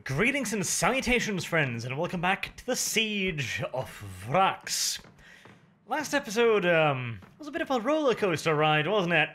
Greetings and salutations, friends, and welcome back to the Siege of Vraks. Last episode, was a bit of a roller coaster ride, wasn't it?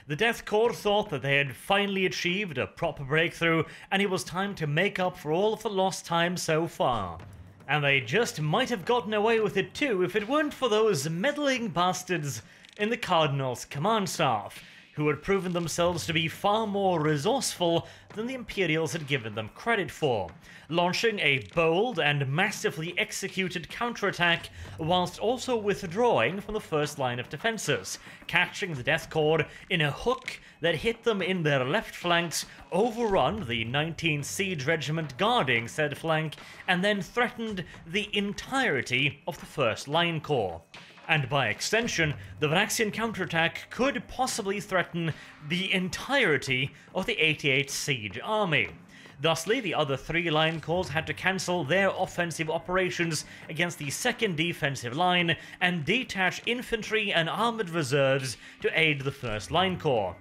The Death Corps thought that they had finally achieved a proper breakthrough, and it was time to make up for all of the lost time so far. And they just might have gotten away with it too if it weren't for those meddling bastards in the Cardinal's command staff, who had proven themselves to be far more resourceful than the Imperials had given them credit for, launching a bold and massively executed counterattack whilst also withdrawing from the first line of defences, catching the Death Corps in a hook that hit them in their left flanks, overrun the 19th Siege Regiment guarding said flank, and then threatened the entirety of the First Line Corps. And by extension, the Vraksian counterattack could possibly threaten the entirety of the 88th Siege Army. Thusly, the other three line corps had to cancel their offensive operations against the second defensive line and detach infantry and armoured reserves to aid the first line corps.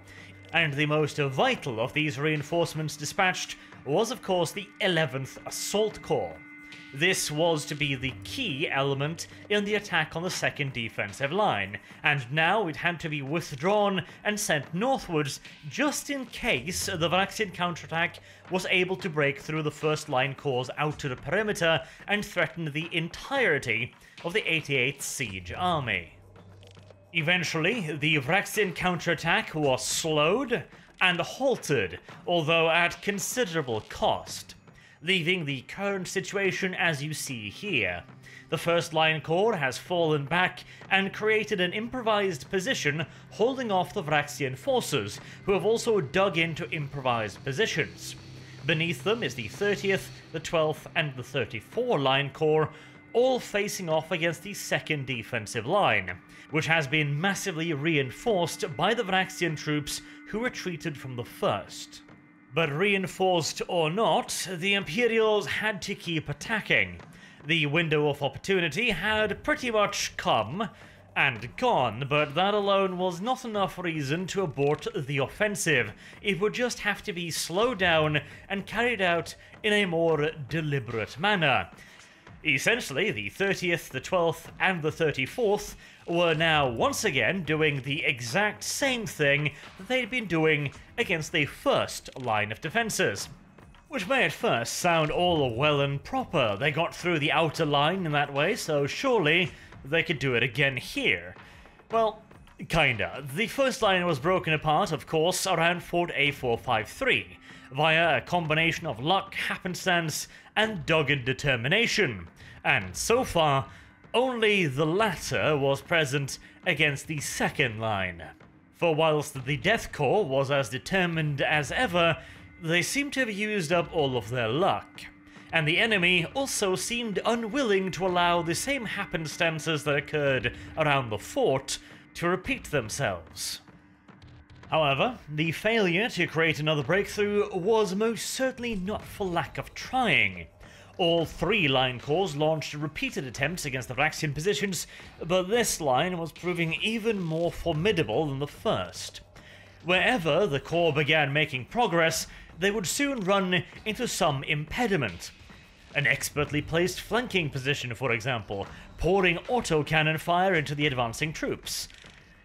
And the most vital of these reinforcements dispatched was of course the 11th Assault Corps. This was to be the key element in the attack on the second defensive line, and now it had to be withdrawn and sent northwards just in case the Vraksian counterattack was able to break through the first line corps out to the perimeter and threaten the entirety of the 88th Siege Army. Eventually, the Vraksian counterattack was slowed and halted, although at considerable cost, leaving the current situation as you see here. The First Line Corps has fallen back and created an improvised position holding off the Vraksian forces, who have also dug into improvised positions. Beneath them is the 30th, the 12th and the 34 Line Corps, all facing off against the second defensive line, which has been massively reinforced by the Vraksian troops who retreated from the first. But reinforced or not, the Imperials had to keep attacking. The window of opportunity had pretty much come and gone, but that alone was not enough reason to abort the offensive. It would just have to be slowed down and carried out in a more deliberate manner. Essentially, the 30th, the 12th, and the 34th were now once again doing the exact same thing that they'd been doing against the first line of defences. Which may at first sound all well and proper. They got through the outer line in that way, so surely they could do it again here. Well, kinda. The first line was broken apart, of course, around Fort A453, via a combination of luck, happenstance, and dogged determination. And so far, only the latter was present against the second line. For whilst the Death Corps was as determined as ever, they seemed to have used up all of their luck. And the enemy also seemed unwilling to allow the same happenstances that occurred around the fort to repeat themselves. However, the failure to create another breakthrough was most certainly not for lack of trying. All three line corps launched repeated attempts against the Vraksian positions, but this line was proving even more formidable than the first. Wherever the corps began making progress, they would soon run into some impediment. An expertly placed flanking position, for example, pouring autocannon fire into the advancing troops.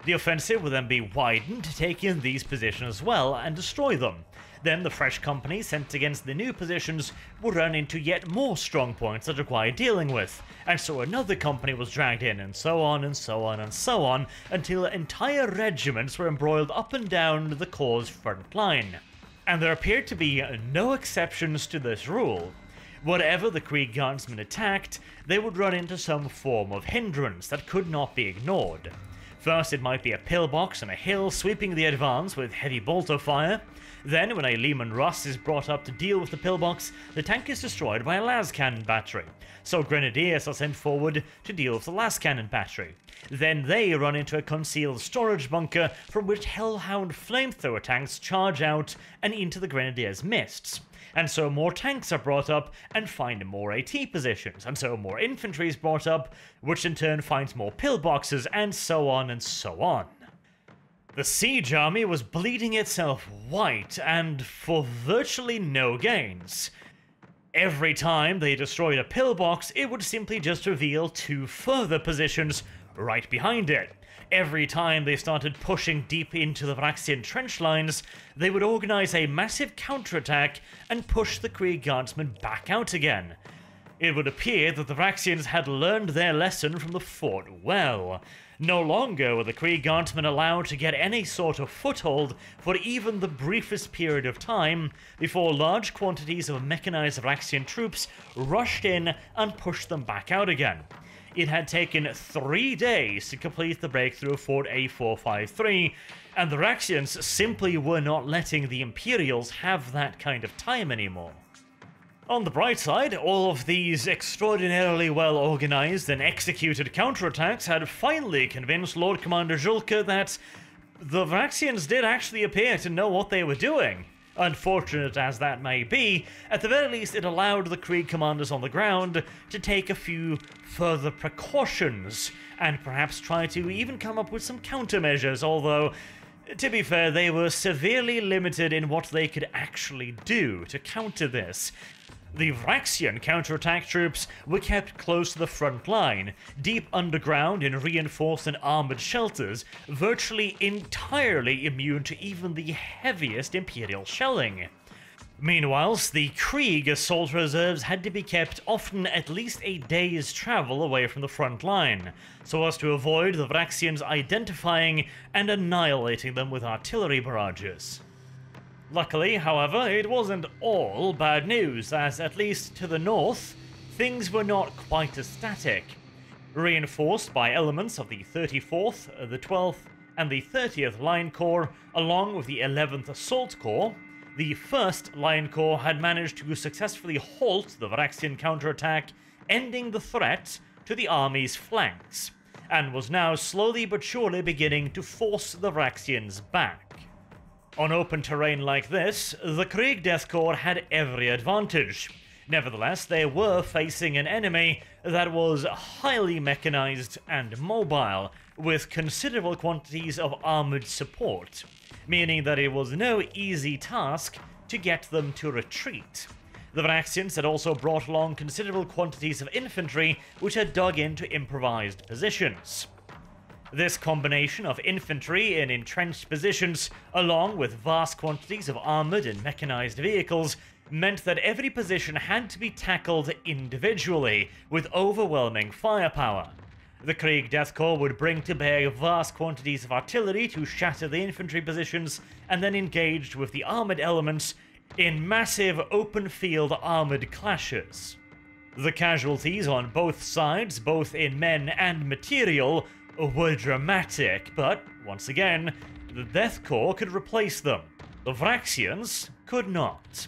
The offensive would then be widened to take in these positions as well and destroy them. Then the fresh company sent against the new positions would run into yet more strong points that required dealing with, and so another company was dragged in, and so on and so on and so on, until entire regiments were embroiled up and down the corps' front line. And there appeared to be no exceptions to this rule. Whatever the Krieg guardsmen attacked, they would run into some form of hindrance that could not be ignored. First, it might be a pillbox on a hill sweeping the advance with heavy bolter fire. Then, when a Lehman Russ is brought up to deal with the pillbox, the tank is destroyed by a las cannon battery, so grenadiers are sent forward to deal with the las cannon battery. Then they run into a concealed storage bunker from which hellhound flamethrower tanks charge out and into the grenadiers' mists. And so more tanks are brought up and find more AT positions, and so more infantry is brought up, which in turn finds more pillboxes, and so on and so on. The siege army was bleeding itself white, and for virtually no gains. Every time they destroyed a pillbox, it would simply just reveal 2 further positions right behind it. Every time they started pushing deep into the Vraxian trench lines, they would organize a massive counterattack and push the Krieg Guardsmen back out again. It would appear that the Vraxians had learned their lesson from the fort well. No longer were the Krieg Guardsmen allowed to get any sort of foothold for even the briefest period of time before large quantities of mechanized Vraxian troops rushed in and pushed them back out again. It had taken 3 days to complete the breakthrough of Fort A453, and the Vraxians simply were not letting the Imperials have that kind of time anymore. On the bright side, all of these extraordinarily well organized and executed counterattacks had finally convinced Lord Commander Julka that the Vraxians did actually appear to know what they were doing. Unfortunate as that may be, at the very least it allowed the Krieg commanders on the ground to take a few further precautions, and perhaps try to even come up with some countermeasures, although, to be fair, they were severely limited in what they could actually do to counter this. The Vraxian counterattack troops were kept close to the front line, deep underground in reinforced and armored shelters, virtually entirely immune to even the heaviest Imperial shelling. Meanwhile, the Krieg assault reserves had to be kept often at least a day's travel away from the front line, so as to avoid the Vraxians identifying and annihilating them with artillery barrages. Luckily, however, it wasn't all bad news, as at least to the north, things were not quite as static. Reinforced by elements of the 34th, the 12th, and the 30th Line Corps, along with the 11th Assault Corps, the 1st Line Corps had managed to successfully halt the Vraxian counterattack, ending the threat to the army's flanks, and was now slowly but surely beginning to force the Vraxians back. On open terrain like this, the Krieg Death Corps had every advantage. Nevertheless, they were facing an enemy that was highly mechanized and mobile, with considerable quantities of armored support, meaning that it was no easy task to get them to retreat. The Vraxians had also brought along considerable quantities of infantry, which had dug into improvised positions. This combination of infantry in entrenched positions, along with vast quantities of armored and mechanized vehicles, meant that every position had to be tackled individually, with overwhelming firepower. The Krieg Death Corps would bring to bear vast quantities of artillery to shatter the infantry positions, and then engaged with the armored elements in massive open-field armored clashes. The casualties on both sides, both in men and material, were dramatic, but, once again, the Death Corps could replace them. The Vraxians could not.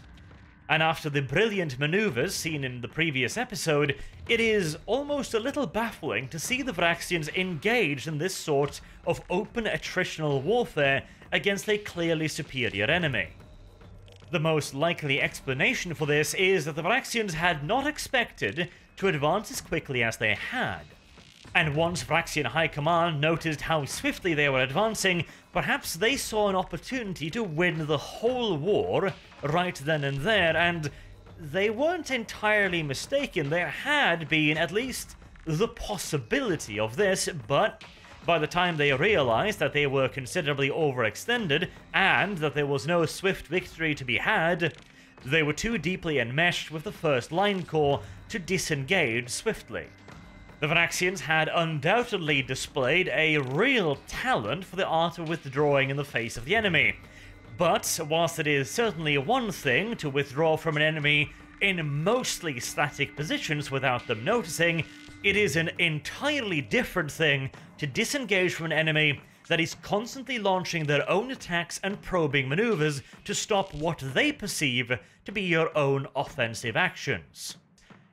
And after the brilliant maneuvers seen in the previous episode, it is almost a little baffling to see the Vraxians engaged in this sort of open attritional warfare against a clearly superior enemy. The most likely explanation for this is that the Vraxians had not expected to advance as quickly as they had. And once Vraxian High Command noticed how swiftly they were advancing, perhaps they saw an opportunity to win the whole war right then and there, and they weren't entirely mistaken. There had been at least the possibility of this, but by the time they realized that they were considerably overextended and that there was no swift victory to be had, they were too deeply enmeshed with the 1st Line Corps to disengage swiftly. The Vraxians had undoubtedly displayed a real talent for the art of withdrawing in the face of the enemy. But, whilst it is certainly one thing to withdraw from an enemy in mostly static positions without them noticing, it is an entirely different thing to disengage from an enemy that is constantly launching their own attacks and probing maneuvers to stop what they perceive to be your own offensive actions.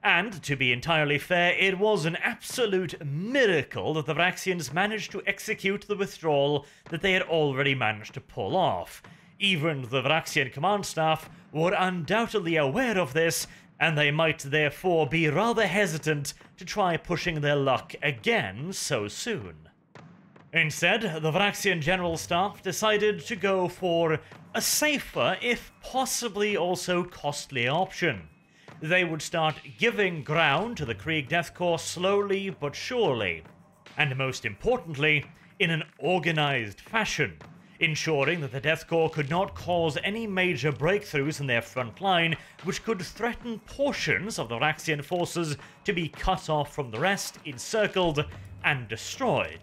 And, to be entirely fair, it was an absolute miracle that the Vraxians managed to execute the withdrawal that they had already managed to pull off. Even the Vraxian command staff were undoubtedly aware of this, and they might therefore be rather hesitant to try pushing their luck again so soon. Instead, the Vraxian General Staff decided to go for a safer, if possibly also costlier option. they would start giving ground to the Krieg Death Corps slowly but surely, and most importantly, in an organized fashion, ensuring that the Death Corps could not cause any major breakthroughs in their front line which could threaten portions of the Vraksian forces to be cut off from the rest, encircled, and destroyed.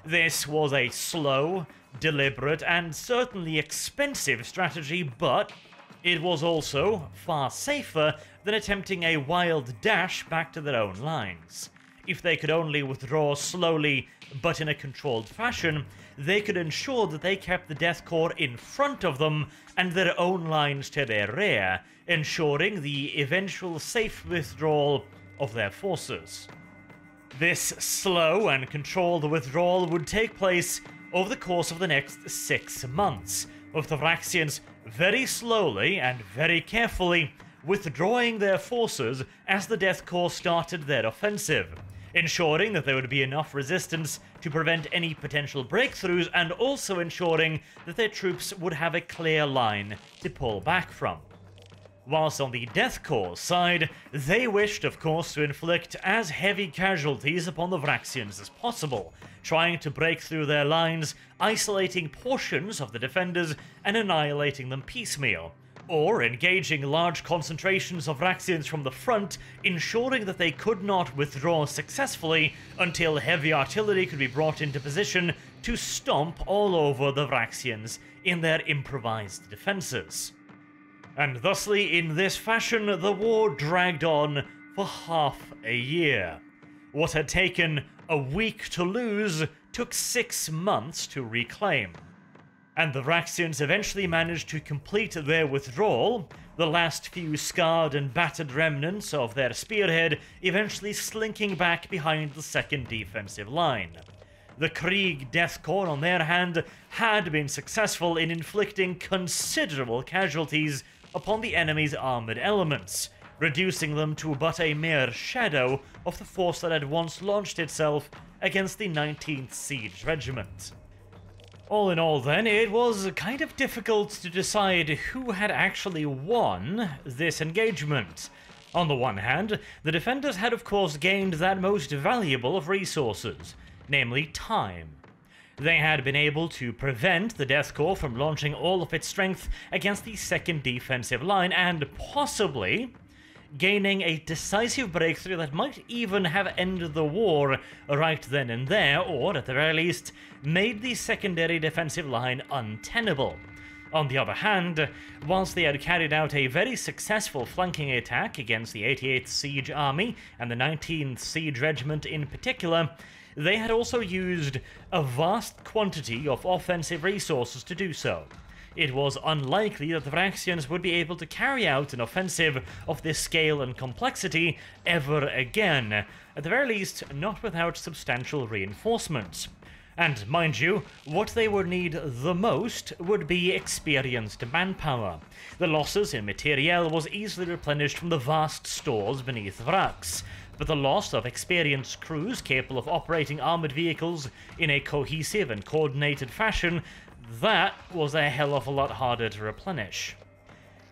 This was a slow, deliberate, and certainly expensive strategy, but it was also far safer than attempting a wild dash back to their own lines. If they could only withdraw slowly but in a controlled fashion, they could ensure that they kept the Death Corps in front of them and their own lines to their rear, ensuring the eventual safe withdrawal of their forces. This slow and controlled withdrawal would take place over the course of the next 6 months, with the Vraksians very slowly and very carefully withdrawing their forces as the Death Corps started their offensive, ensuring that there would be enough resistance to prevent any potential breakthroughs and also ensuring that their troops would have a clear line to pull back from. Whilst on the Death Corps side, they wished, of course, to inflict as heavy casualties upon the Vraksians as possible, trying to break through their lines, isolating portions of the defenders and annihilating them piecemeal, or engaging large concentrations of Vraksians from the front, ensuring that they could not withdraw successfully until heavy artillery could be brought into position to stomp all over the Vraksians in their improvised defences. And thusly, in this fashion, the war dragged on for half a year. What had taken a week to lose took 6 months to reclaim. And the Vraksians eventually managed to complete their withdrawal, the last few scarred and battered remnants of their spearhead eventually slinking back behind the second defensive line. The Krieg Death Corps, on their hand, had been successful in inflicting considerable casualties upon the enemy's armoured elements, reducing them to but a mere shadow of the force that had once launched itself against the 19th Siege Regiment. All in all then, it was kind of difficult to decide who had actually won this engagement. On the one hand, the defenders had of course gained that most valuable of resources, namely time. They had been able to prevent the Death Corps from launching all of its strength against the second defensive line and possibly gaining a decisive breakthrough that might even have ended the war right then and there, or at the very least made the secondary defensive line untenable. On the other hand, whilst they had carried out a very successful flanking attack against the 88th Siege Army and the 19th Siege Regiment in particular, they had also used a vast quantity of offensive resources to do so. It was unlikely that the Vraksians would be able to carry out an offensive of this scale and complexity ever again, at the very least not without substantial reinforcements. And mind you, what they would need the most would be experienced manpower. The losses in materiel was easily replenished from the vast stores beneath Vraks, but the loss of experienced crews capable of operating armoured vehicles in a cohesive and coordinated fashion, that was a hell of a lot harder to replenish.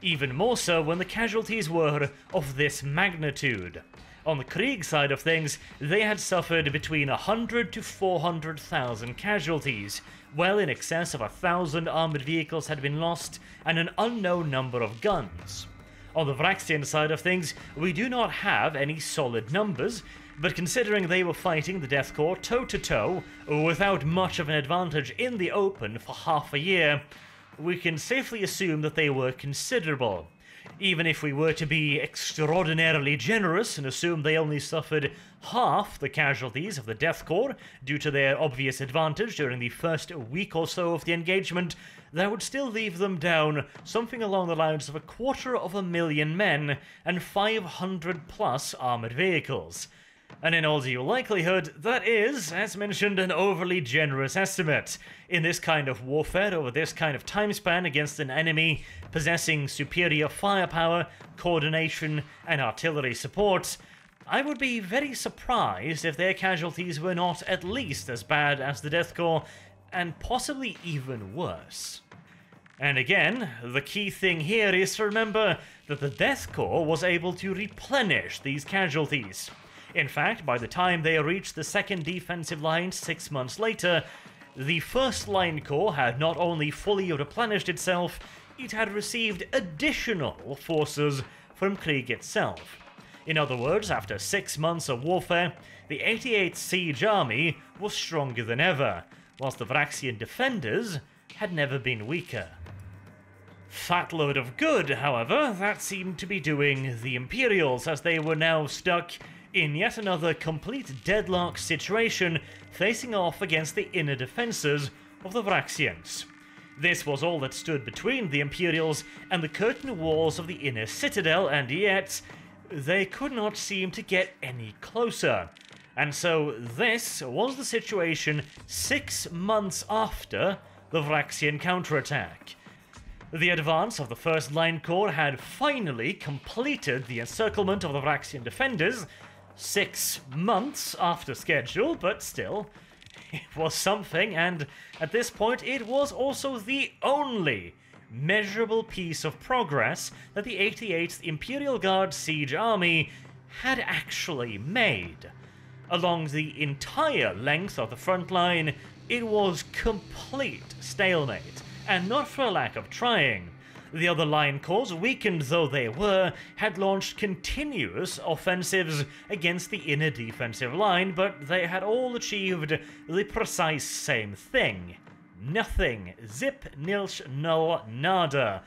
Even more so when the casualties were of this magnitude. On the Krieg side of things, they had suffered between 100 to 400,000 casualties, well in excess of 1,000 armoured vehicles had been lost, and an unknown number of guns. On the Vraksian side of things, we do not have any solid numbers, but considering they were fighting the Death Corps toe-to-toe, without much of an advantage in the open for half a year, we can safely assume that they were considerable. Even if we were to be extraordinarily generous and assume they only suffered half the casualties of the Death Corps due to their obvious advantage during the first week or so of the engagement, that would still leave them down something along the lines of 250,000 men and 500 plus armoured vehicles. And in all due likelihood, that is, as mentioned, an overly generous estimate. In this kind of warfare, over this kind of time span against an enemy possessing superior firepower, coordination, and artillery support, I would be very surprised if their casualties were not at least as bad as the Death Corps, and possibly even worse. And again, the key thing here is to remember that the Death Corps was able to replenish these casualties. In fact, by the time they reached the second defensive line 6 months later, the first line corps had not only fully replenished itself, it had received additional forces from Krieg itself. In other words, after 6 months of warfare, the 88th Siege Army was stronger than ever, whilst the Vraksian defenders had never been weaker. Fat load of good, however, that seemed to be doing the Imperials, as they were now stuck in yet another complete deadlock situation, facing off against the inner defences of the Vraksians. This was all that stood between the Imperials and the curtain walls of the inner citadel, and yet they could not seem to get any closer. And so this was the situation 6 months after the Vraksian counterattack. The advance of the First Line Corps had finally completed the encirclement of the Vraksian defenders 6 months after schedule, but still, it was something, and at this point it was also the only measurable piece of progress that the 88th Imperial Guard Siege Army had actually made. Along the entire length of the front line, it was complete stalemate, and not for a lack of trying. The other line corps, weakened though they were, had launched continuous offensives against the inner defensive line, but they had all achieved the precise same thing. Nothing. Zip, nilch, no, nada.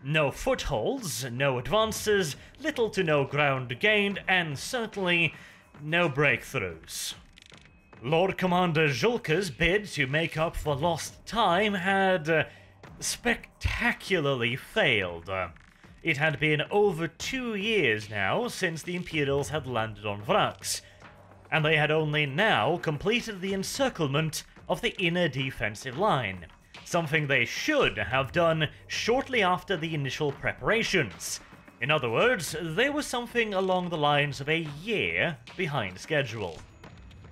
No footholds, no advances, little to no ground gained, and certainly no breakthroughs. Lord Commander Julka's bid to make up for lost time had spectacularly failed. It had been over 2 years now since the Imperials had landed on Vraks, and they had only now completed the encirclement of the inner defensive line, something they should have done shortly after the initial preparations. In other words, they were something along the lines of a year behind schedule.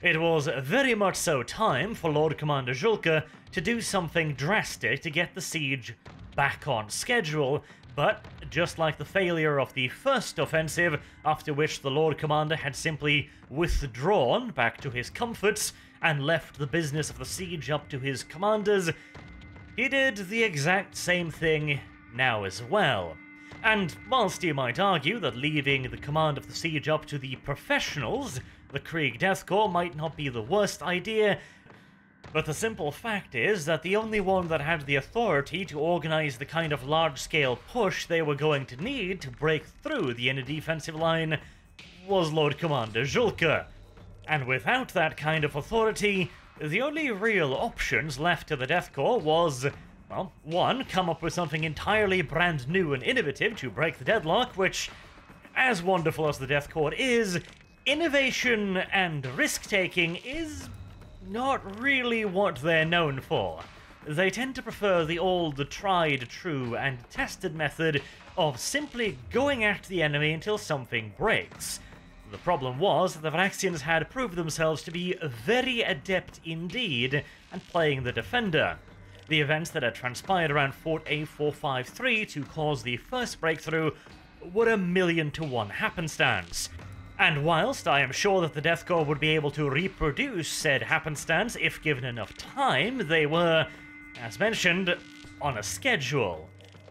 It was very much so time for Lord Commander Julka to do something drastic to get the siege back on schedule, but just like the failure of the first offensive, after which the Lord Commander had simply withdrawn back to his comforts and left the business of the siege up to his commanders, he did the exact same thing now as well. And whilst you might argue that leaving the command of the siege up to the professionals, the Krieg Death Corps, might not be the worst idea, but the simple fact is that the only one that had the authority to organize the kind of large-scale push they were going to need to break through the inner defensive line was Lord Commander Julka. And without that kind of authority, the only real options left to the Death Corps was, well, one, come up with something entirely brand new and innovative to break the deadlock, which, as wonderful as the Death Corps is, innovation and risk-taking is not really what they're known for. They tend to prefer the old, tried, true, and tested method of simply going at the enemy until something breaks. The problem was that the Vraksians had proved themselves to be very adept indeed at playing the defender. The events that had transpired around Fort A453 to cause the first breakthrough were 1,000,000 to 1 happenstance. And whilst I am sure that the Death Corps would be able to reproduce said happenstance if given enough time, they were, as mentioned, on a schedule.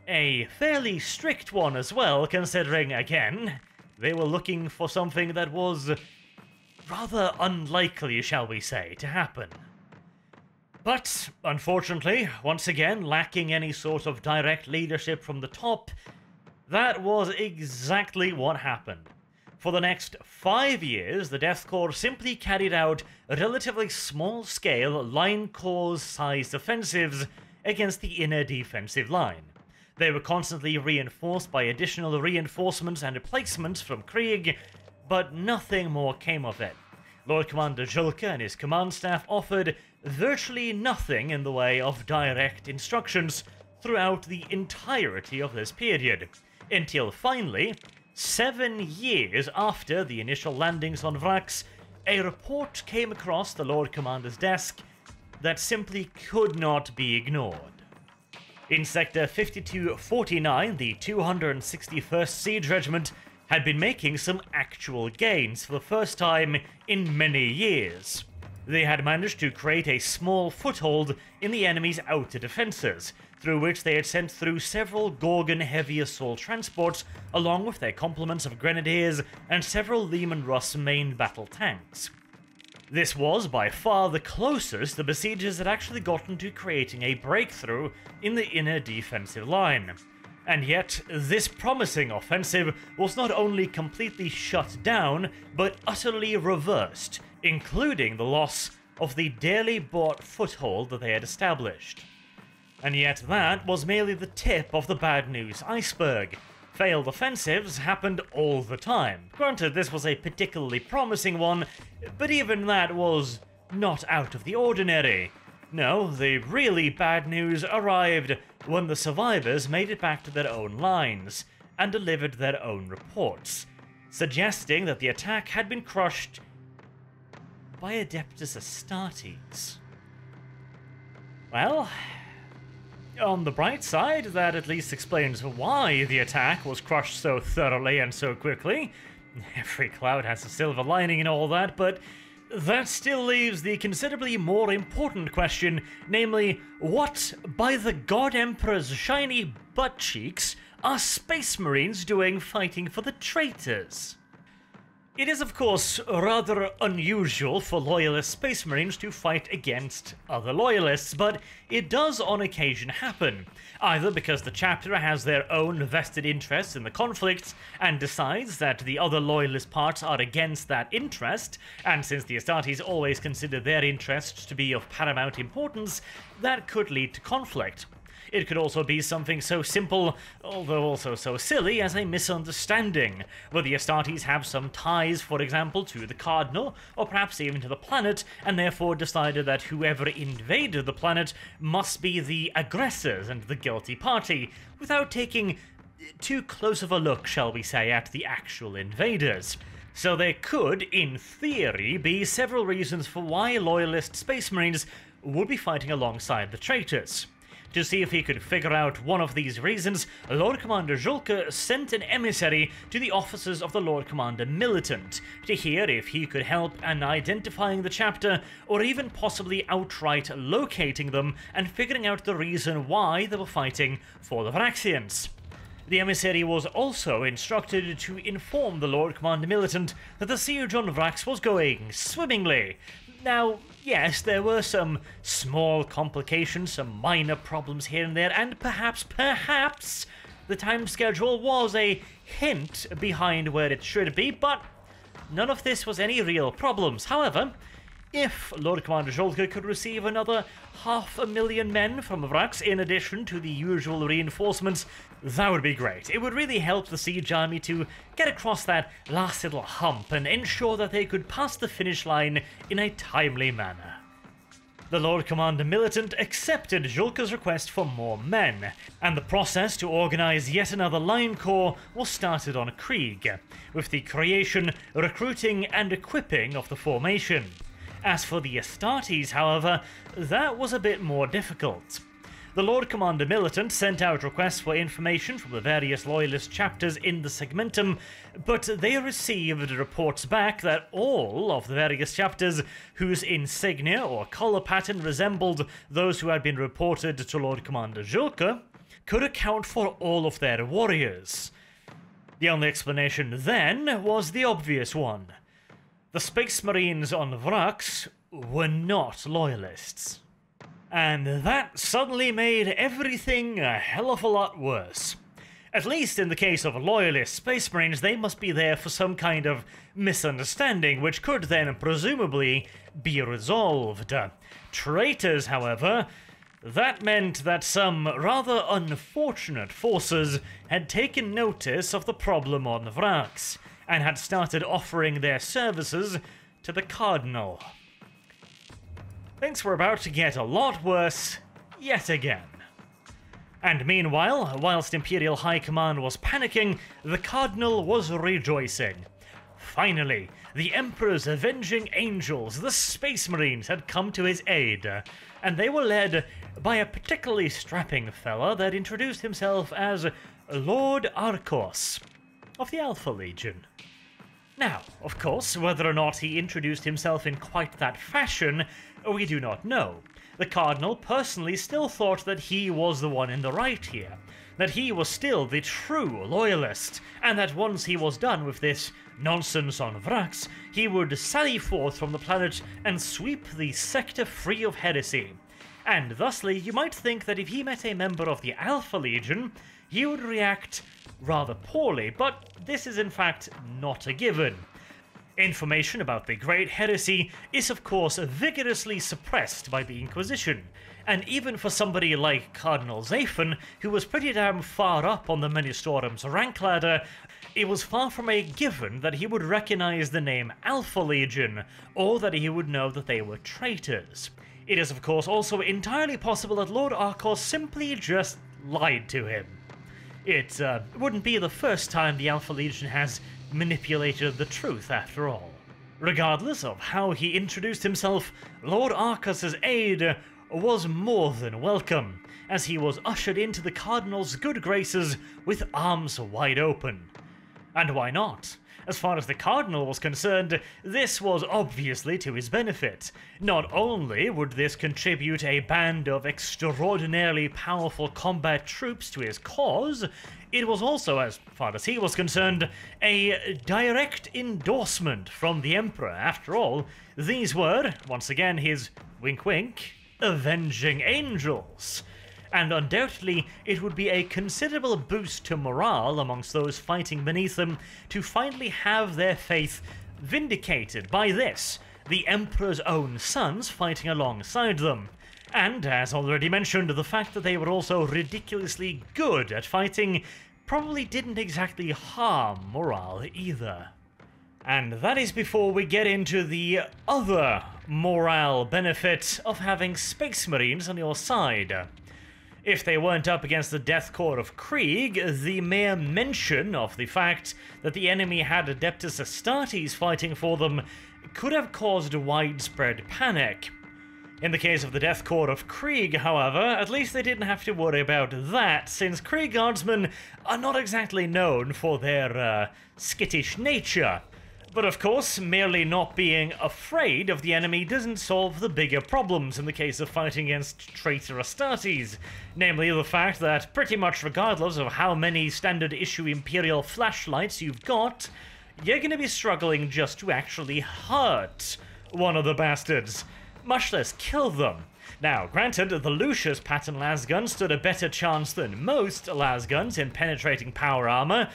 A fairly strict one as well, considering, again, they were looking for something that was rather unlikely, shall we say, to happen. But, unfortunately, once again, lacking any sort of direct leadership from the top, that was exactly what happened. For the next 5 years, the Death Corps simply carried out relatively small-scale line corps-sized offensives against the inner defensive line. They were constantly reinforced by additional reinforcements and replacements from Krieg, but nothing more came of it. Lord Commander Julka and his command staff offered virtually nothing in the way of direct instructions throughout the entirety of this period, until finally, 7 years after the initial landings on Vraks, a report came across the Lord Commander's desk that simply could not be ignored. In Sector 5249, the 261st Siege Regiment had been making some actual gains for the first time in many years. They had managed to create a small foothold in the enemy's outer defences, through which they had sent through several Gorgon heavy assault transports, along with their complements of grenadiers and several Lehman Russ main battle tanks. This was by far the closest the besiegers had actually gotten to creating a breakthrough in the inner defensive line. And yet, this promising offensive was not only completely shut down, but utterly reversed, including the loss of the dearly bought foothold that they had established. And yet that was merely the tip of the bad news iceberg. Failed offensives happened all the time. Granted, this was a particularly promising one, but even that was not out of the ordinary. No, the really bad news arrived when the survivors made it back to their own lines and delivered their own reports, suggesting that the attack had been crushed by Adeptus Astartes. Well, on the bright side, that at least explains why the attack was crushed so thoroughly and so quickly. Every cloud has a silver lining and all that, but that still leaves the considerably more important question, namely, what, by the God Emperor's shiny butt cheeks, are Space Marines doing fighting for the traitors? It is, of course, rather unusual for Loyalist Space Marines to fight against other Loyalists, but it does on occasion happen, either because the chapter has their own vested interests in the conflict and decides that the other Loyalist parts are against that interest, and since the Astartes always consider their interests to be of paramount importance, that could lead to conflict. It could also be something so simple, although also so silly, as a misunderstanding, where the Astartes have some ties, for example, to the Cardinal, or perhaps even to the planet, and therefore decided that whoever invaded the planet must be the aggressors and the guilty party, without taking too close of a look, shall we say, at the actual invaders. So there could, in theory, be several reasons for why Loyalist Space Marines would be fighting alongside the traitors. To see if he could figure out one of these reasons, Lord Commander Julka sent an emissary to the officers of the Lord Commander Militant to hear if he could help in identifying the chapter, or even possibly outright locating them and figuring out the reason why they were fighting for the Vraxians. The emissary was also instructed to inform the Lord Commander Militant that the siege on Vraks was going swimmingly. Now, yes, there were some small complications, some minor problems here and there, and perhaps, the time schedule was a hint behind where it should be, but none of this was any real problems. However, if Lord Commander Julka could receive another 500,000 men from Vraks in addition to the usual reinforcements, that would be great. It would really help the siege army to get across that last little hump and ensure that they could pass the finish line in a timely manner. The Lord Commander Militant accepted Julka's request for more men, and the process to organise yet another line corps was started on Krieg, with the creation, recruiting and equipping of the formation. As for the Astartes, however, that was a bit more difficult. The Lord Commander Militant sent out requests for information from the various Loyalist chapters in the segmentum, but they received reports back that all of the various chapters whose insignia or colour pattern resembled those who had been reported to Lord Commander Julka could account for all of their warriors. The only explanation then was the obvious one. The Space Marines on Vraks were not Loyalists. And that suddenly made everything a hell of a lot worse. At least in the case of Loyalist Space Marines, they must be there for some kind of misunderstanding, which could then presumably be resolved. Traitors, however, that meant that some rather unfortunate forces had taken notice of the problem on Vraks, and had started offering their services to the Cardinal. Things were about to get a lot worse yet again. And meanwhile, whilst Imperial High Command was panicking, the Cardinal was rejoicing. Finally, the Emperor's avenging angels, the Space Marines, had come to his aid, and they were led by a particularly strapping fella that introduced himself as Lord Arkos of the Alpha Legion. Now, of course, whether or not he introduced himself in quite that fashion, we do not know. The Cardinal personally still thought that he was the one in the right here, that he was still the true loyalist, and that once he was done with this nonsense on Vraks, he would sally forth from the planet and sweep the sector free of heresy. And thusly, you might think that if he met a member of the Alpha Legion, he would react rather poorly, but this is in fact not a given. Information about the Great Heresy is of course vigorously suppressed by the Inquisition, and even for somebody like Cardinal Zaphon, who was pretty damn far up on the Ministerum's rank ladder, it was far from a given that he would recognize the name Alpha Legion, or that he would know that they were traitors. It is of course also entirely possible that Lord Arkos simply just lied to him. It wouldn't be the first time the Alpha Legion has manipulated the truth, after all. Regardless of how he introduced himself, Lord Arkos's aid was more than welcome, as he was ushered into the Cardinal's good graces with arms wide open. And why not? As far as the Cardinal was concerned, this was obviously to his benefit. Not only would this contribute a band of extraordinarily powerful combat troops to his cause, it was also, as far as he was concerned, a direct endorsement from the Emperor. After all, these were, once again his wink-wink, avenging angels. And undoubtedly it would be a considerable boost to morale amongst those fighting beneath them to finally have their faith vindicated by this, the Emperor's own sons fighting alongside them. And, as already mentioned, the fact that they were also ridiculously good at fighting probably didn't exactly harm morale either. And that is before we get into the other morale benefit of having Space Marines on your side. If they weren't up against the Death Corps of Krieg, the mere mention of the fact that the enemy had Adeptus Astartes fighting for them could have caused widespread panic. In the case of the Death Corps of Krieg, however, at least they didn't have to worry about that, since Krieg Guardsmen are not exactly known for their skittish nature. But of course, merely not being afraid of the enemy doesn't solve the bigger problems in the case of fighting against traitor Astartes, namely the fact that pretty much regardless of how many standard issue Imperial flashlights you've got, you're going to be struggling just to actually hurt one of the bastards, much less kill them. Now, granted, the Lucius pattern lasgun stood a better chance than most lasguns in penetrating power armor,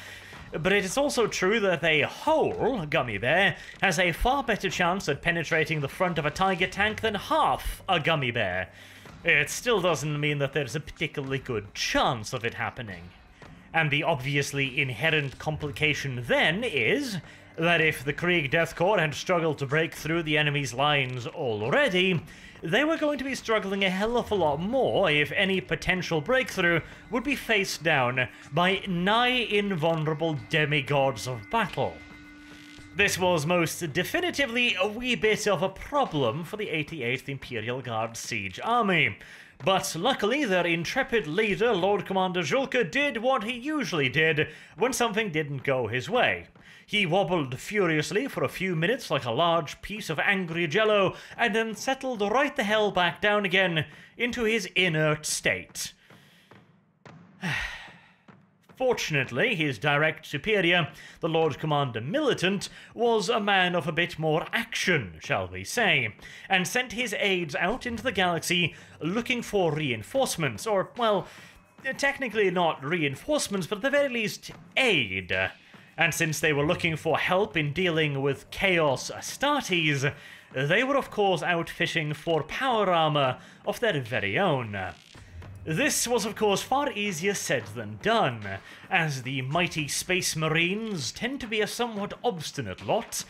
but it is also true that a whole gummy bear has a far better chance at penetrating the front of a Tiger tank than half a gummy bear. It still doesn't mean that there's a particularly good chance of it happening. And the obviously inherent complication then is that if the Krieg Death Corps had struggled to break through the enemy's lines already, they were going to be struggling a hell of a lot more if any potential breakthrough would be faced down by nigh invulnerable demigods of battle. This was most definitively a wee bit of a problem for the 88th Imperial Guard siege army, but luckily their intrepid leader, Lord Commander Julka, did what he usually did when something didn't go his way. He wobbled furiously for a few minutes like a large piece of angry jello, and then settled right the hell back down again into his inert state. Fortunately, his direct superior, the Lord Commander Militant, was a man of a bit more action, shall we say, and sent his aides out into the galaxy looking for reinforcements, or, well, technically not reinforcements, but at the very least, aid. And since they were looking for help in dealing with Chaos Astartes, they were of course out fishing for power armor of their very own. This was of course far easier said than done, as the mighty Space Marines tend to be a somewhat obstinate lot,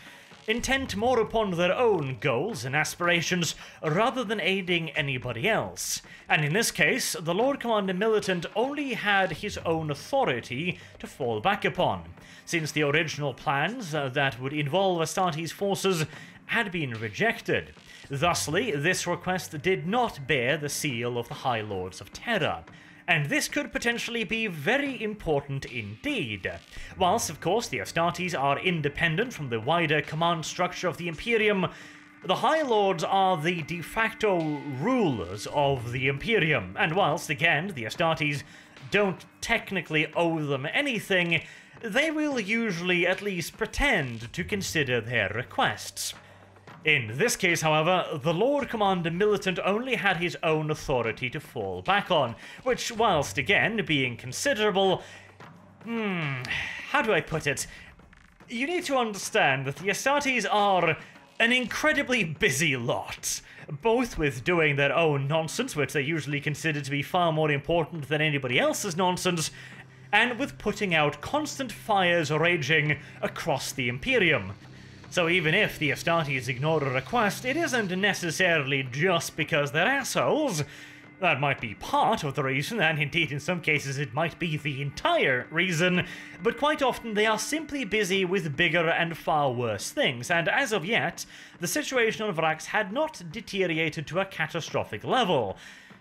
intent more upon their own goals and aspirations rather than aiding anybody else. And in this case, the Lord Commander Militant only had his own authority to fall back upon, since the original plans that would involve Astartes' forces had been rejected. Thusly, this request did not bear the seal of the High Lords of Terra. And this could potentially be very important indeed. Whilst, of course, the Astartes are independent from the wider command structure of the Imperium, the High Lords are the de facto rulers of the Imperium, and whilst, again, the Astartes don't technically owe them anything, they will usually at least pretend to consider their requests. In this case, however, the Lord Commander Militant only had his own authority to fall back on, which, whilst again being considerable, how do I put it? You need to understand that the Astartes are an incredibly busy lot, both with doing their own nonsense, which they usually consider to be far more important than anybody else's nonsense, and with putting out constant fires raging across the Imperium. So even if the Astartes ignore a request, it isn't necessarily just because they're assholes. That might be part of the reason, and indeed in some cases it might be the entire reason, but quite often they are simply busy with bigger and far worse things, and as of yet, the situation on Vraks had not deteriorated to a catastrophic level.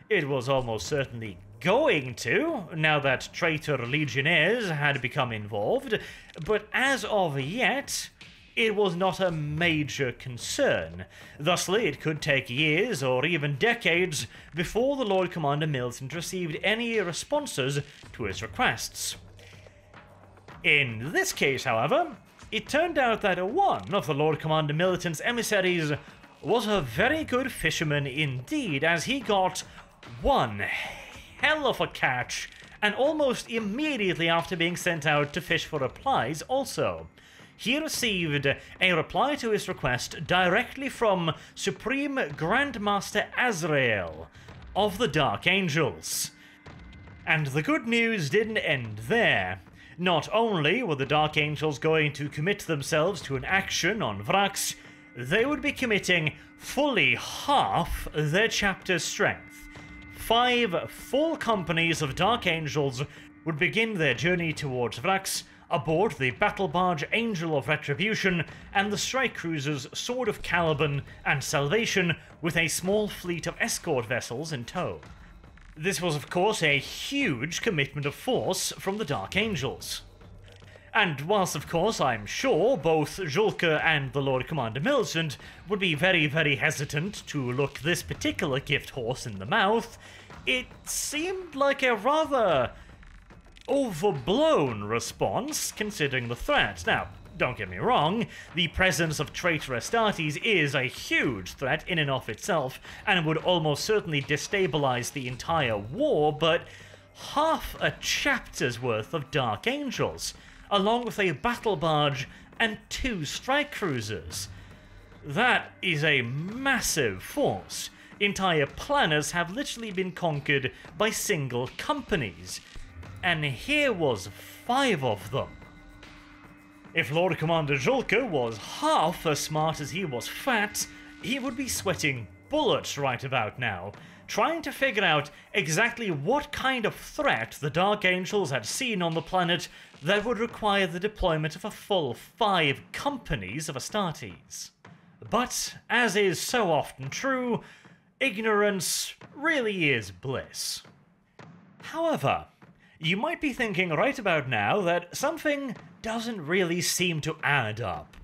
It was almost certainly going to, now that traitor legionnaires had become involved, but as of yet, it was not a major concern. Thusly, it could take years or even decades before the Lord Commander Militant received any responses to his requests. In this case, however, it turned out that one of the Lord Commander Militant's emissaries was a very good fisherman indeed, as he got one hell of a catch, and almost immediately after being sent out to fish for replies also. He received a reply to his request directly from Supreme Grandmaster Azrael of the Dark Angels. And the good news didn't end there. Not only were the Dark Angels going to commit themselves to an action on Vraks, they would be committing fully half their chapter's strength. 5 full companies of Dark Angels would begin their journey towards Vraks, aboard the battle barge Angel of Retribution and the strike cruisers Sword of Caliban and Salvation, with a small fleet of escort vessels in tow. This was of course a huge commitment of force from the Dark Angels. And whilst of course I'm sure both Julka and the Lord Commander Militant would be very, very hesitant to look this particular gift horse in the mouth, it seemed like a rather overblown response, considering the threat. Now, don't get me wrong, the presence of traitor Astartes is a huge threat in and of itself, and would almost certainly destabilize the entire war, but half a chapter's worth of Dark Angels, along with a battle barge and 2 strike cruisers. That is a massive force. Entire planets have literally been conquered by single companies. And here was 5 of them. If Lord Commander Julka was half as smart as he was fat, he would be sweating bullets right about now, trying to figure out exactly what kind of threat the Dark Angels had seen on the planet that would require the deployment of a full 5 companies of Astartes. But, as is so often true, ignorance really is bliss. However, you might be thinking right about now that something doesn't really seem to add up.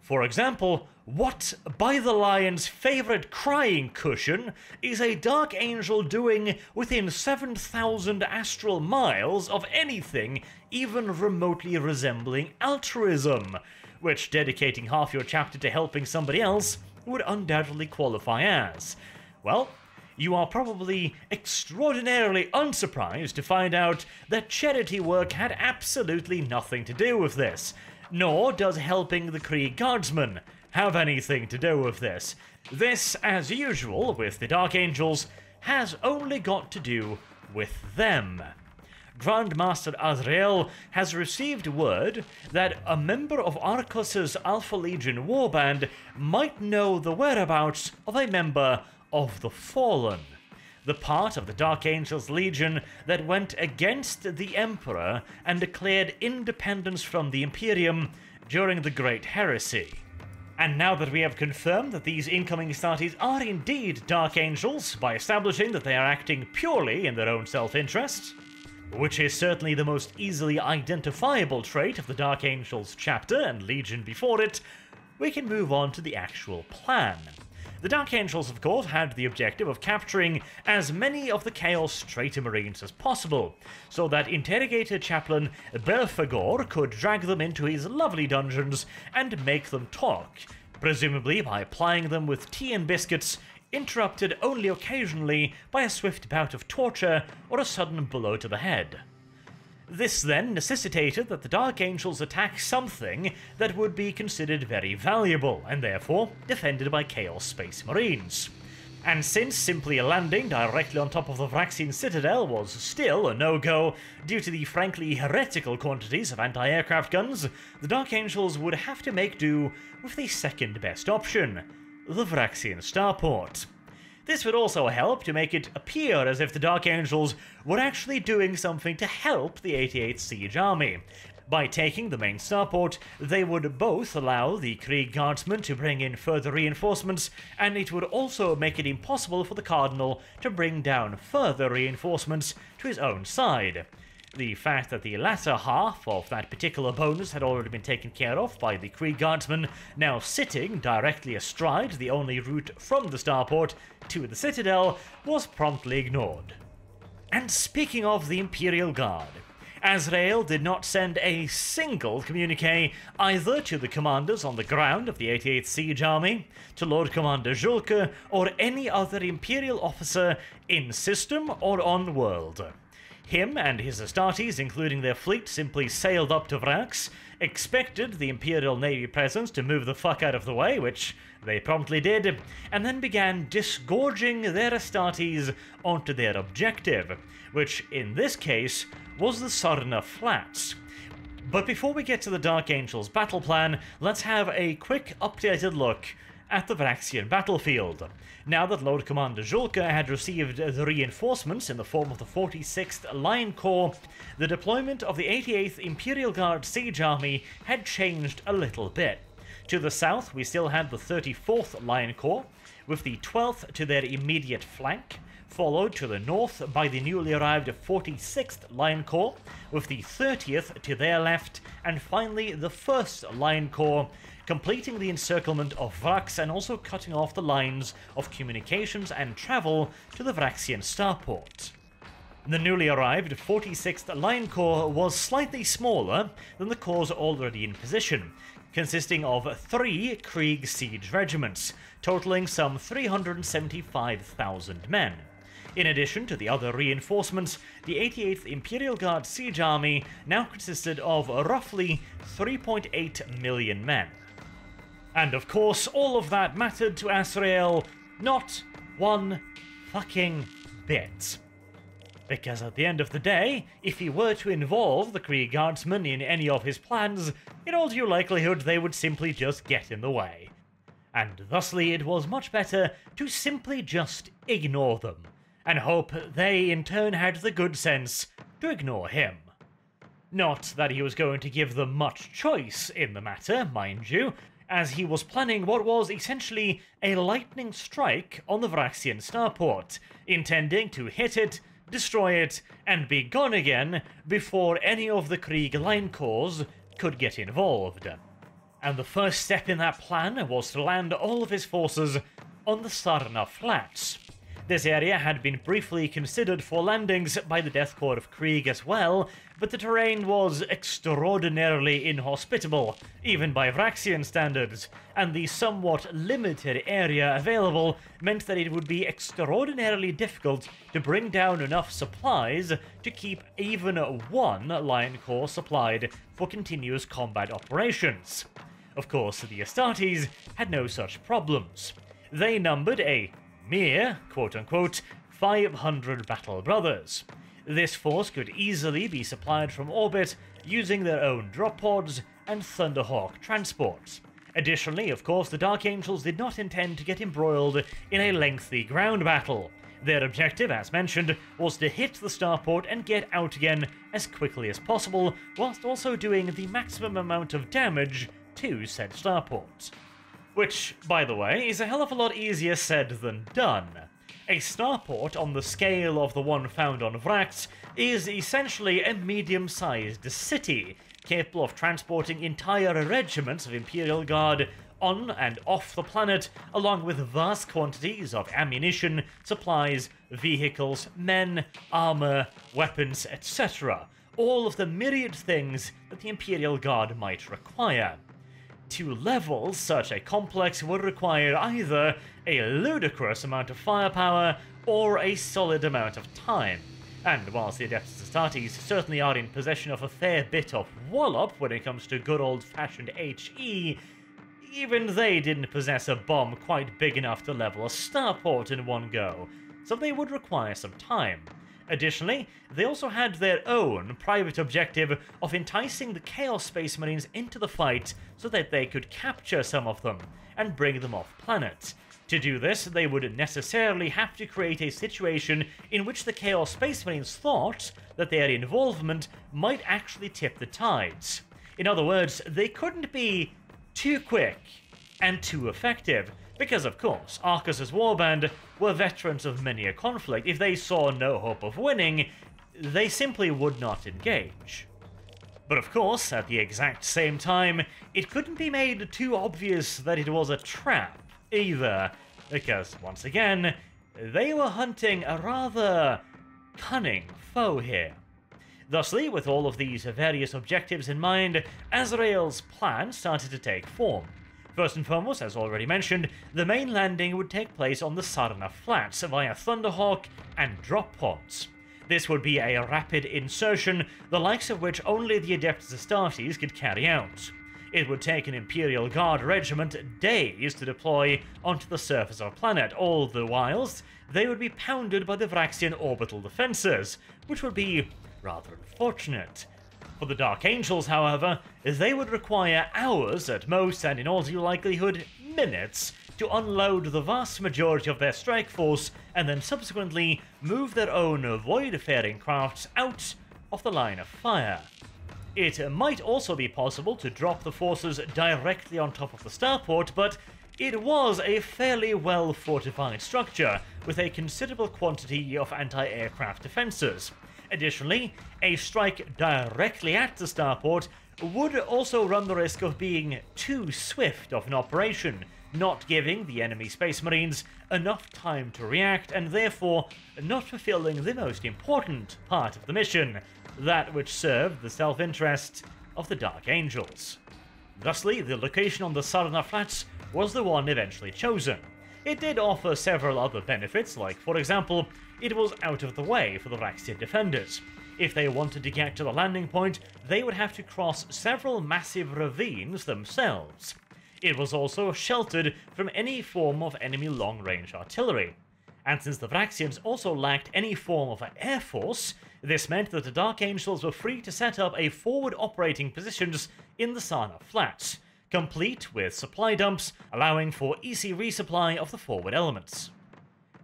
For example, what by the Lion's favourite crying cushion is a Dark Angel doing within 7,000 astral miles of anything even remotely resembling altruism, which dedicating half your chapter to helping somebody else would undoubtedly qualify as? Well, you are probably extraordinarily unsurprised to find out that charity work had absolutely nothing to do with this, nor does helping the Kree Guardsmen have anything to do with this. This, as usual with the Dark Angels, has only got to do with them. Grandmaster Azrael has received word that a member of Arcos's Alpha Legion warband might know the whereabouts of a member of the Fallen, the part of the Dark Angel's Legion that went against the Emperor and declared independence from the Imperium during the Great Heresy. And now that we have confirmed that these incoming Astartes are indeed Dark Angels, by establishing that they are acting purely in their own self-interest, which is certainly the most easily identifiable trait of the Dark Angels chapter and Legion before it, we can move on to the actual plan. The Dark Angels, of course, had the objective of capturing as many of the Chaos Traitor Marines as possible, so that Interrogator Chaplain Belphegor could drag them into his lovely dungeons and make them talk, presumably by plying them with tea and biscuits, interrupted only occasionally by a swift bout of torture or a sudden blow to the head. This then necessitated that the Dark Angels attack something that would be considered very valuable, and therefore defended by Chaos Space Marines. And since simply landing directly on top of the Vraxian citadel was still a no-go due to the frankly heretical quantities of anti-aircraft guns, the Dark Angels would have to make do with the second best option, the Vraxian starport. This would also help to make it appear as if the Dark Angels were actually doing something to help the 88th Siege Army. By taking the main starport, they would both allow the Krieg Guardsmen to bring in further reinforcements, and it would also make it impossible for the Cardinal to bring down further reinforcements to his own side. The fact that the latter half of that particular bonus had already been taken care of by the Krieg Guardsmen, now sitting directly astride the only route from the starport to the Citadel, was promptly ignored. And speaking of the Imperial Guard, Azrael did not send a single communique either to the commanders on the ground of the 88th Siege Army, to Lord Commander Julke, or any other Imperial officer in system or on world. Him and his Astartes, including their fleet, simply sailed up to Vraks, expected the Imperial Navy presence to move the fuck out of the way, which they promptly did, and then began disgorging their Astartes onto their objective, which in this case was the Sarna Flats. But before we get to the Dark Angels battle plan, let's have a quick updated look at the Vraxian battlefield. Now that Lord Commander Julke had received the reinforcements in the form of the 46th Line Corps, the deployment of the 88th Imperial Guard Siege Army had changed a little bit. To the south, we still had the 34th Line Corps, with the 12th to their immediate flank, followed to the north by the newly arrived 46th Line Corps, with the 30th to their left, and finally the 1st Line Corps, completing the encirclement of Vraks and also cutting off the lines of communications and travel to the Vraxian starport. The newly arrived 46th Line Corps was slightly smaller than the corps already in position, consisting of 3 Krieg siege regiments, totaling some 375,000 men. In addition to the other reinforcements, the 88th Imperial Guard Siege Army now consisted of roughly 3.8 million men. And of course, all of that mattered to Azrael not one fucking bit. Because at the end of the day, if he were to involve the Krieg Guardsmen in any of his plans, in all due likelihood they would simply just get in the way. And thusly it was much better to simply just ignore them, and hope they in turn had the good sense to ignore him. Not that he was going to give them much choice in the matter, mind you, as he was planning what was essentially a lightning strike on the Vraxian starport, intending to hit it, destroy it, and be gone again before any of the Krieg line corps could get involved. And the first step in that plan was to land all of his forces on the Sarna Flats. This area had been briefly considered for landings by the Death Corps of Krieg as well, but the terrain was extraordinarily inhospitable, even by Vraxian standards, and the somewhat limited area available meant that it would be extraordinarily difficult to bring down enough supplies to keep even one line corps supplied for continuous combat operations. Of course, the Astartes had no such problems. They numbered a mere, quote-unquote, 500 battle brothers. This force could easily be supplied from orbit using their own drop pods and Thunderhawk transports. Additionally, of course, the Dark Angels did not intend to get embroiled in a lengthy ground battle. Their objective, as mentioned, was to hit the starport and get out again as quickly as possible, whilst also doing the maximum amount of damage to said starport. Which, by the way, is a hell of a lot easier said than done. A starport on the scale of the one found on Vraks is essentially a medium-sized city, capable of transporting entire regiments of Imperial Guard on and off the planet, along with vast quantities of ammunition, supplies, vehicles, men, armor, weapons, etc. All of the myriad things that the Imperial Guard might require. To level such a complex would require either a ludicrous amount of firepower or a solid amount of time. And whilst the Adeptus Astartes certainly are in possession of a fair bit of wallop when it comes to good old-fashioned HE, even they didn't possess a bomb quite big enough to level a starport in one go, so they would require some time. Additionally, they also had their own private objective of enticing the Chaos Space Marines into the fight so that they could capture some of them and bring them off planet. To do this, they would necessarily have to create a situation in which the Chaos Space Marines thought that their involvement might actually tip the tides. In other words, they couldn't be too quick and too effective, because of course, Arcus's warband were veterans of many a conflict. If they saw no hope of winning, they simply would not engage. But of course, at the exact same time, it couldn't be made too obvious that it was a trap either, because once again, they were hunting a rather cunning foe here. Thusly, with all of these various objectives in mind, Azrael's plan started to take form. First and foremost, as already mentioned, the main landing would take place on the Sarna Flats via Thunderhawk and drop pods. This would be a rapid insertion, the likes of which only the Adeptus Astartes could carry out. It would take an Imperial Guard regiment days to deploy onto the surface of a planet, all the whilst they would be pounded by the Vraxian orbital defenses, which would be rather unfortunate. For the Dark Angels, however, they would require hours at most, and in all due likelihood, minutes, to unload the vast majority of their strike force, and then subsequently move their own void-faring crafts out of the line of fire. It might also be possible to drop the forces directly on top of the starport, but it was a fairly well-fortified structure, with a considerable quantity of anti-aircraft defenses. Additionally, a strike directly at the starport would also run the risk of being too swift of an operation, not giving the enemy Space Marines enough time to react, and therefore not fulfilling the most important part of the mission, that which served the self-interest of the Dark Angels. Thusly, the location on the Sarna Flats was the one eventually chosen. It did offer several other benefits, like, for example, it was out of the way for the Vraxian defenders. If they wanted to get to the landing point, they would have to cross several massive ravines themselves. It was also sheltered from any form of enemy long-range artillery. And since the Vraxians also lacked any form of air force, this meant that the Dark Angels were free to set up a forward operating positions in the Sarna Flats, complete with supply dumps, allowing for easy resupply of the forward elements.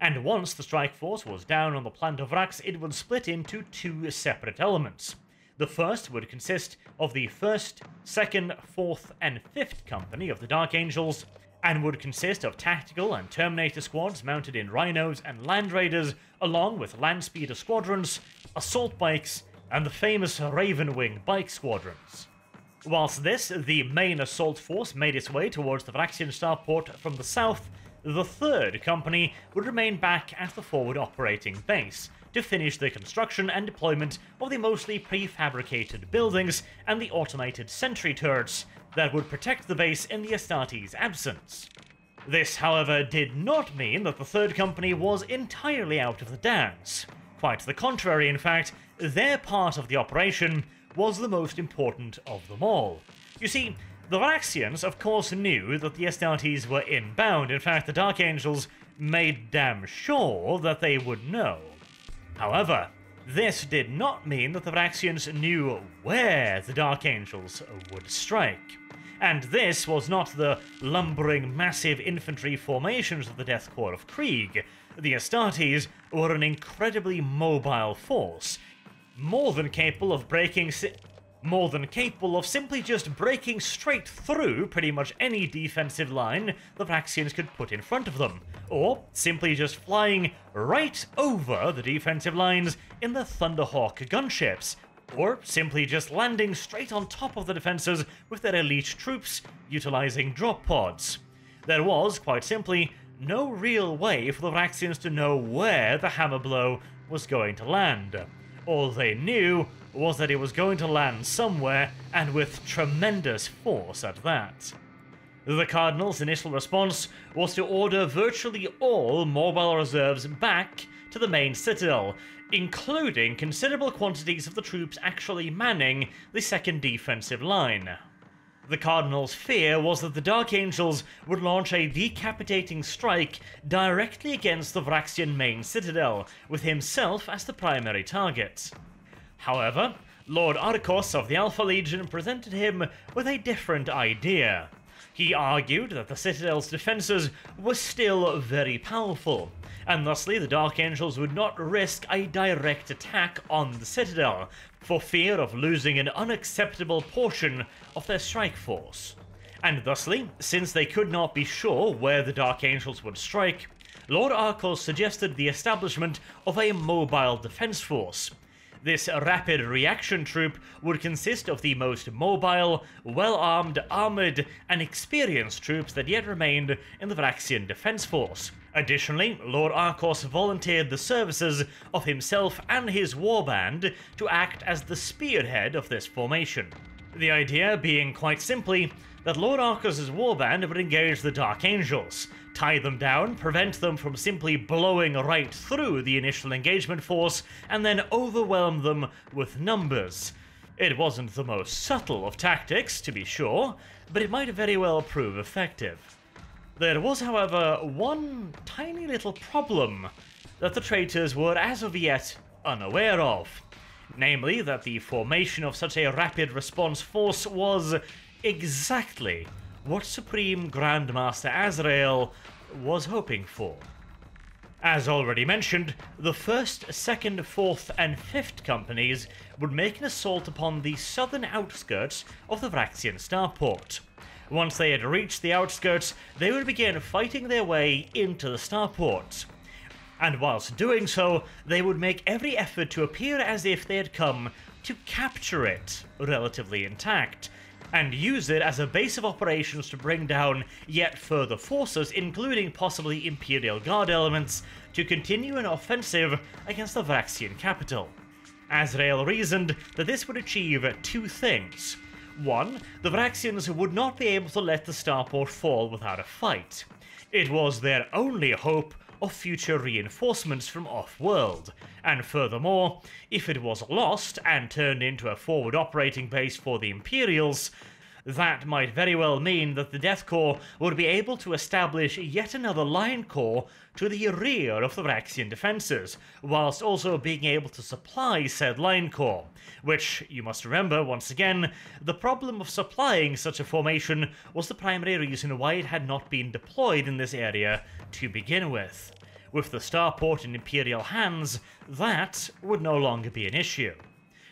And once the strike force was down on the planet of Vraks, it would split into two separate elements. The first would consist of the 1st, 2nd, 4th, and 5th Company of the Dark Angels, and would consist of tactical and Terminator squads mounted in Rhinos and Land Raiders, along with land speeder squadrons, assault bikes, and the famous Ravenwing bike squadrons. Whilst the main assault force made its way towards the Vraxian starport from the south, the 3rd Company would remain back at the forward operating base to finish the construction and deployment of the mostly prefabricated buildings and the automated sentry turrets that would protect the base in the Astartes' absence. This, however, did not mean that the 3rd Company was entirely out of the dance. Quite the contrary, in fact, their part of the operation was the most important of them all. You see, the Vraxians, of course, knew that the Astartes were inbound. In fact, the Dark Angels made damn sure that they would know. However, This did not mean that the Vraxians knew where the Dark Angels would strike. And this was not the lumbering, massive infantry formations of the Death Corps of Krieg. The Astartes were an incredibly mobile force, more than capable of simply just breaking straight through pretty much any defensive line the Vraxians could put in front of them, or simply just flying right over the defensive lines in the Thunderhawk gunships, or simply just landing straight on top of the defenses with their elite troops, utilizing drop pods. There was, quite simply, no real way for the Vraxians to know where the hammer blow was going to land. All they knew was that it was going to land somewhere, and with tremendous force at that. The Cardinals' initial response was to order virtually all mobile reserves back to the main citadel, including considerable quantities of the troops actually manning the second defensive line. The Cardinals' fear was that the Dark Angels would launch a decapitating strike directly against the Vraxian main citadel, with himself as the primary target. However, Lord Arcos of the Alpha Legion presented him with a different idea. He argued that the Citadel's defenses were still very powerful, and thusly the Dark Angels would not risk a direct attack on the Citadel, for fear of losing an unacceptable portion of their strike force. And thusly, since they could not be sure where the Dark Angels would strike, Lord Arcos suggested the establishment of a mobile defense force. This rapid reaction troop would consist of the most mobile, well-armed, armoured, and experienced troops that yet remained in the Vraxian defence force. Additionally, Lord Arcos volunteered the services of himself and his warband to act as the spearhead of this formation. The idea being quite simply that Lord Arcos' warband would engage the Dark Angels, tie them down, prevent them from simply blowing right through the initial engagement force, and then overwhelm them with numbers. It wasn't the most subtle of tactics, to be sure, but it might very well prove effective. There was, however, one tiny little problem that the traitors were as of yet unaware of. Namely, that the formation of such a rapid response force was exactly what Supreme Grandmaster Azrael was hoping for. As already mentioned, the 1st, 2nd, 4th, and 5th companies would make an assault upon the southern outskirts of the Vraxian starport. Once they had reached the outskirts, they would begin fighting their way into the starport. And whilst doing so, they would make every effort to appear as if they had come to capture it relatively intact, and use it as a base of operations to bring down yet further forces, including possibly Imperial Guard elements, to continue an offensive against the Vraxian capital. Azrael reasoned that this would achieve two things. One, the Vraxians would not be able to let the starport fall without a fight. It was their only hope of future reinforcements from off-world, and furthermore, if it was lost and turned into a forward operating base for the Imperials, that might very well mean that the Death Corps would be able to establish yet another line corps to the rear of the Vraxian defences, whilst also being able to supply said line corps, which, you must remember once again, the problem of supplying such a formation was the primary reason why it had not been deployed in this area to begin with. With the starport in Imperial hands, that would no longer be an issue.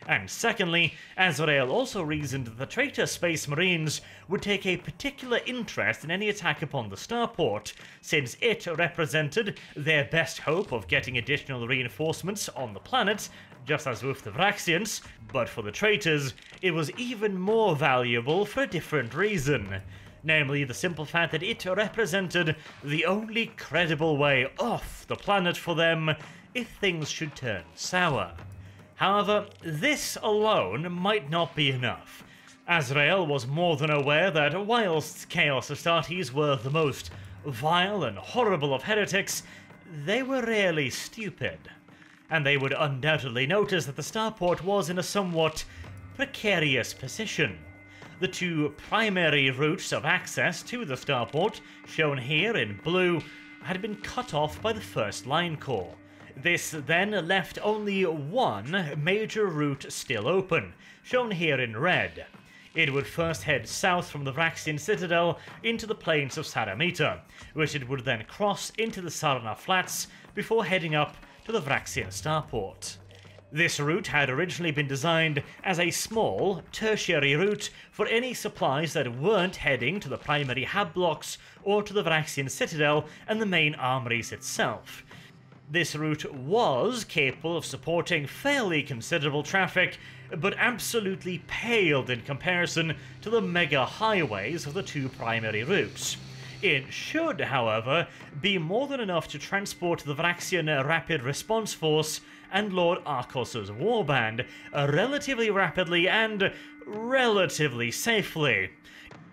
And secondly, Azrael also reasoned that the traitor Space Marines would take a particular interest in any attack upon the starport, since it represented their best hope of getting additional reinforcements on the planet, just as with the Vraxians, but for the traitors, it was even more valuable for a different reason. Namely, the simple fact that it represented the only credible way off the planet for them if things should turn sour. However, this alone might not be enough. Azrael was more than aware that whilst Chaos Astartes were the most vile and horrible of heretics, they were rarely stupid. And they would undoubtedly notice that the starport was in a somewhat precarious position. The two primary routes of access to the starport, shown here in blue, had been cut off by the 1st Line Corps, This then left only one major route still open, shown here in red. It would first head south from the Vraksian citadel into the plains of Saramita, which it would then cross into the Sarna Flats before heading up to the Vraksian starport. This route had originally been designed as a small, tertiary route for any supplies that weren't heading to the primary hab blocks or to the Vraksian citadel and the main armories itself. This route was capable of supporting fairly considerable traffic, but absolutely paled in comparison to the mega highways of the two primary routes. It should, however, be more than enough to transport the Vraksian Rapid Response Force and Lord Arcos's warband relatively rapidly and relatively safely.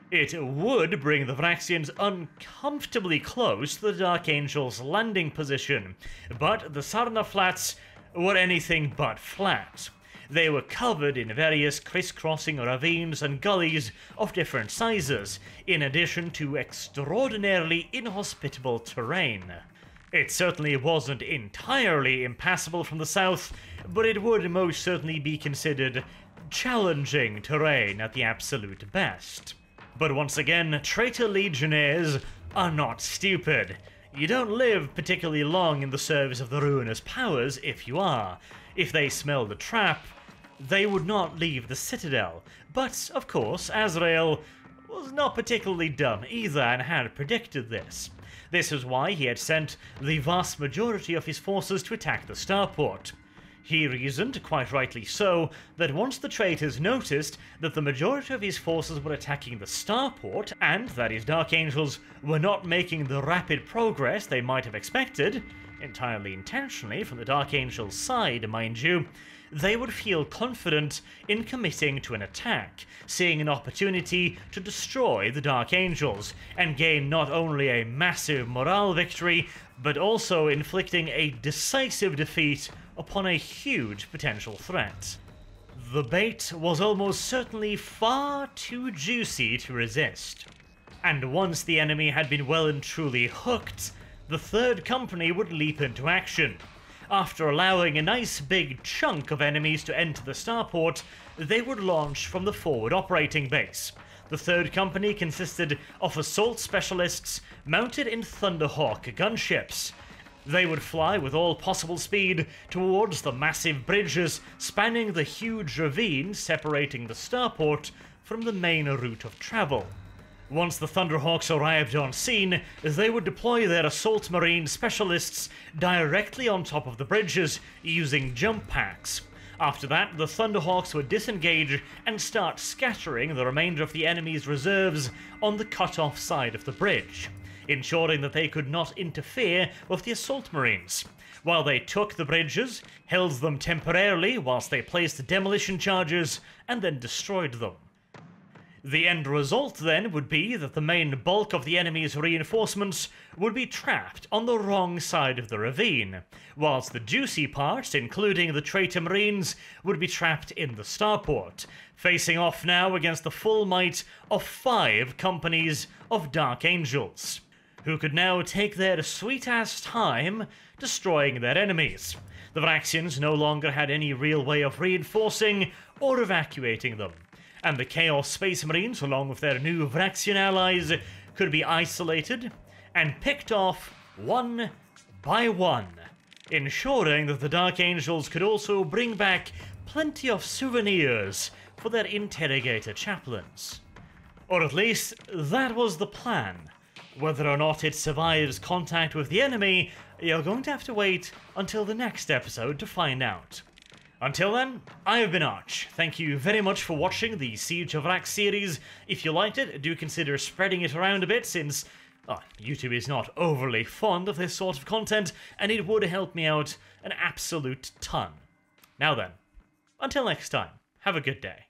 It would bring the Vraksians uncomfortably close to the Dark Angel's landing position, but the Sarna Flats were anything but flat. They were covered in various crisscrossing ravines and gullies of different sizes, in addition to extraordinarily inhospitable terrain. It certainly wasn't entirely impassable from the south, but it would most certainly be considered challenging terrain at the absolute best. But once again, traitor legionnaires are not stupid. You don't live particularly long in the service of the ruinous powers if you are. If they smell the trap, they would not leave the citadel. But, of course, Azrael was not particularly dumb either and had predicted this. This was why he had sent the vast majority of his forces to attack the starport. He reasoned, quite rightly so, that once the traitors noticed that the majority of his forces were attacking the starport, and that his Dark Angels were not making the rapid progress they might have expected, entirely intentionally from the Dark Angels' side, mind you, they would feel confident in committing to an attack, seeing an opportunity to destroy the Dark Angels, and gain not only a massive morale victory, but also inflicting a decisive defeat upon a huge potential threat. The bait was almost certainly far too juicy to resist. And once the enemy had been well and truly hooked, the Third Company would leap into action. After allowing a nice big chunk of enemies to enter the starport, they would launch from the forward operating base. The Third Company consisted of assault specialists mounted in Thunderhawk gunships. They would fly with all possible speed towards the massive bridges spanning the huge ravine separating the starport from the main route of travel. Once the Thunderhawks arrived on scene, they would deploy their assault marine specialists directly on top of the bridges using jump packs. After that, the Thunderhawks would disengage and start scattering the remainder of the enemy's reserves on the cut-off side of the bridge, ensuring that they could not interfere with the assault marines. While they took the bridges, held them temporarily whilst they placed demolition charges, and then destroyed them. The end result then would be that the main bulk of the enemy's reinforcements would be trapped on the wrong side of the ravine, whilst the juicy parts, including the traitor marines, would be trapped in the starport, facing off now against the full might of 5 companies of Dark Angels, who could now take their sweet-ass time destroying their enemies. The Vraksians no longer had any real way of reinforcing or evacuating them, and the Chaos Space Marines, along with their new Vraksian allies, could be isolated and picked off one by one, ensuring that the Dark Angels could also bring back plenty of souvenirs for their interrogator chaplains. Or at least, that was the plan. Whether or not it survives contact with the enemy, you're going to have to wait until the next episode to find out. Until then, I have been Arch. Thank you very much for watching the Siege of Vraks series. If you liked it, do consider spreading it around a bit, since YouTube is not overly fond of this sort of content, and it would help me out an absolute ton. Now then, until next time, have a good day.